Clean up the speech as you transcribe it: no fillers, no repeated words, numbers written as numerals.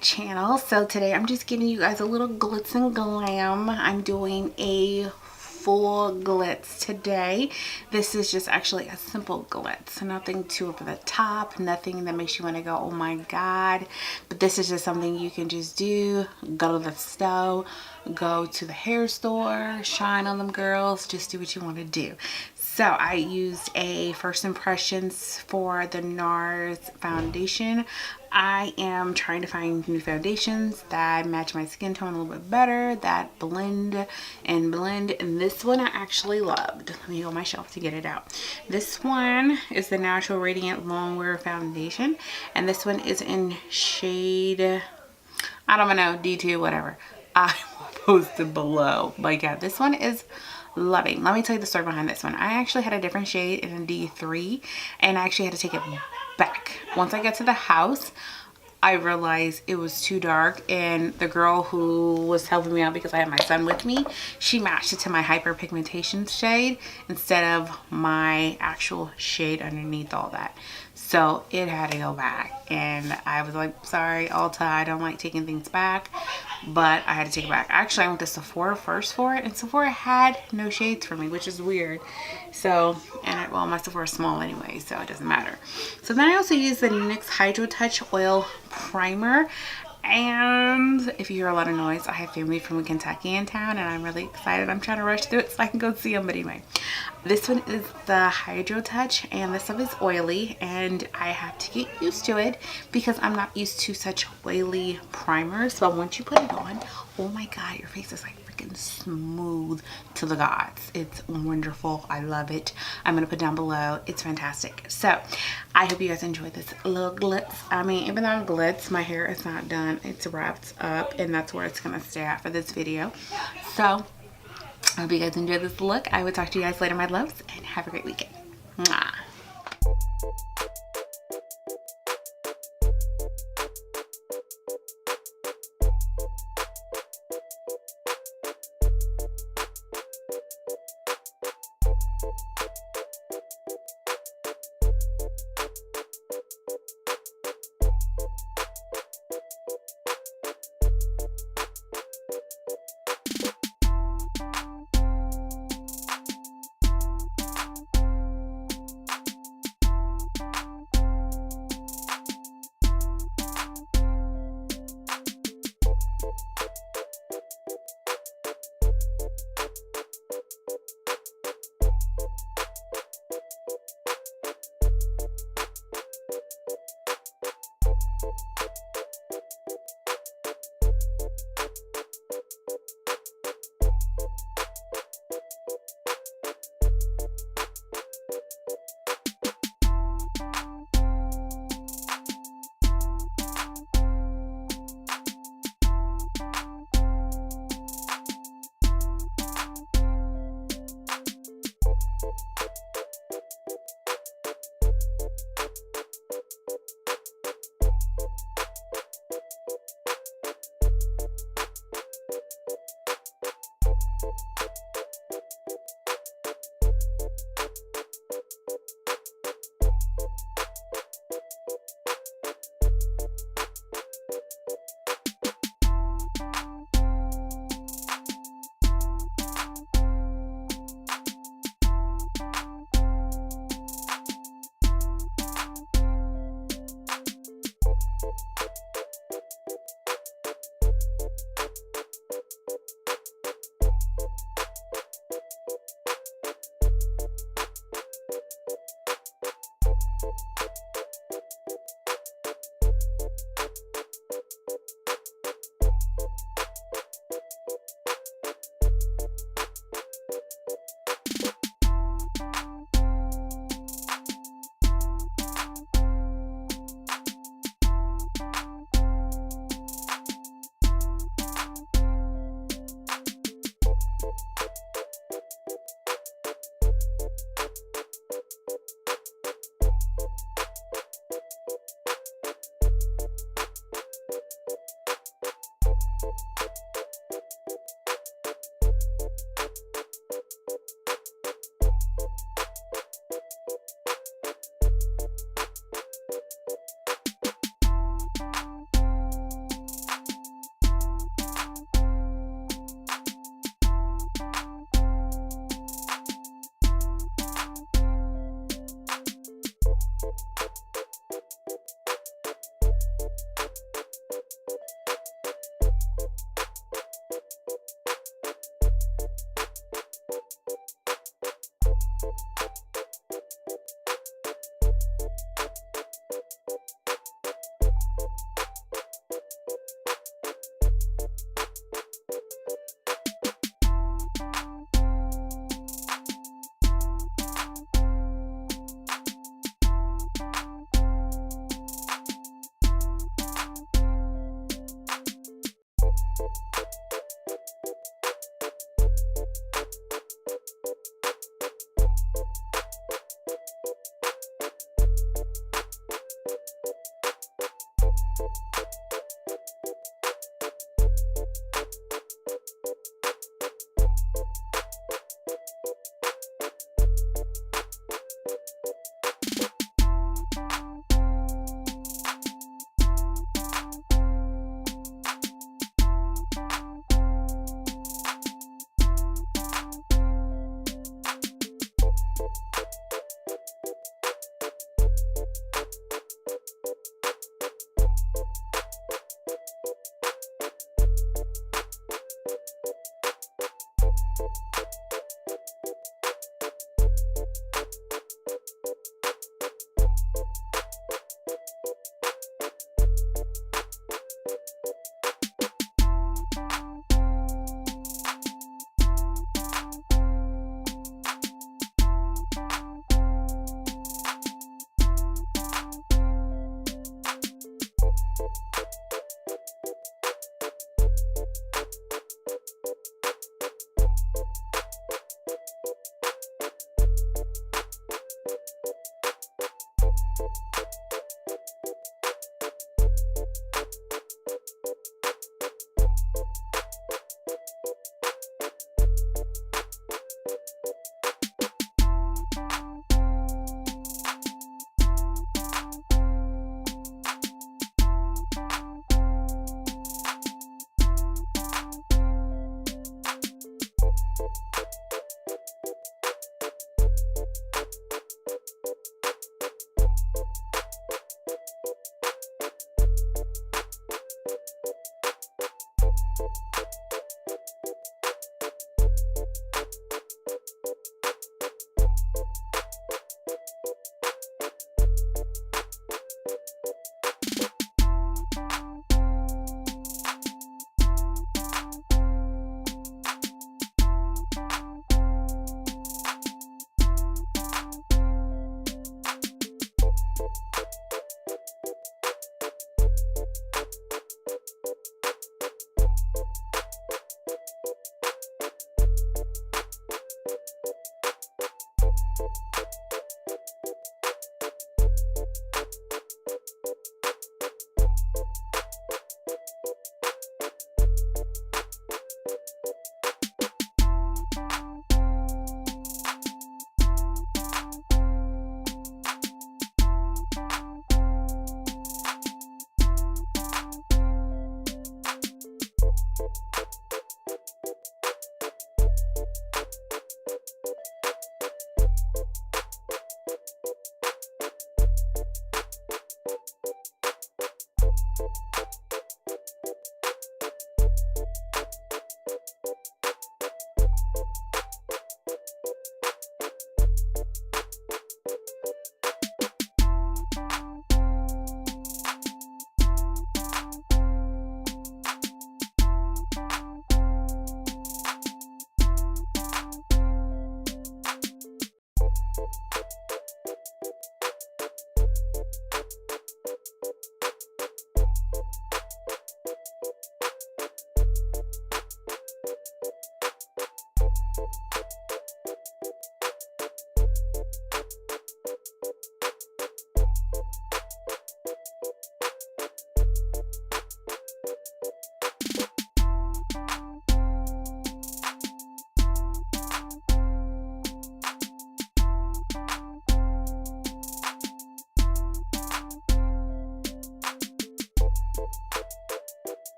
channel. So today I'm just giving you guys a little glitz and glam. I'm doing a full glitz today. This is just actually a simple glitz, nothing too over the top, nothing that makes you want to go oh my god, but this is just something you can just do. Go to the store, go to the hair store, shine on them girls, just do what you want to do. So I used a First Impressions for the NARS foundation. I am trying to find new foundations that match my skin tone a little bit better, that blend, and this one I actually loved. Let me go on my shelf to get it out. This one is the Natural Radiant Longwear foundation, and this one is in shade, I don't know, D2, whatever. I will post it below. But yeah, this one is loving. Let me tell you the story behind this one. I actually had a different shade in a D3 and I actually had to take it back. Once I got to the house, I realized it was too dark, and the girl who was helping me out, because I had my son with me, she matched it to my hyperpigmentation shade instead of my actual shade underneath all that. So it had to go back, and I was like, sorry Ulta, I don't like taking things back, but I had to take it back. Actually, I went to Sephora first for it, and Sephora had no shades for me, which is weird. So, and well, my Sephora is small anyway, so it doesn't matter. So then I also used the NYX Hydratouch Oil Primer. And if you hear a lot of noise, I have family from Kentucky in town and I'm really excited. I'm trying to rush through it so I can go see them. But anyway, this one is the Hydratouch, and this stuff is oily and I have to get used to it because I'm not used to such oily primers. But once you put it on, oh my god, your face is like freaking smooth to the gods. It's wonderful. I love it. I'm gonna put down below. It's fantastic. So I hope you guys enjoyed this little glitz. I mean, even though I'm glitz, my hair is not done. It's wrapped up, and that's where it's gonna stay at for this video. So I hope you guys enjoyed this look. I will talk to you guys later, my loves, and have a great weekend. Mwah.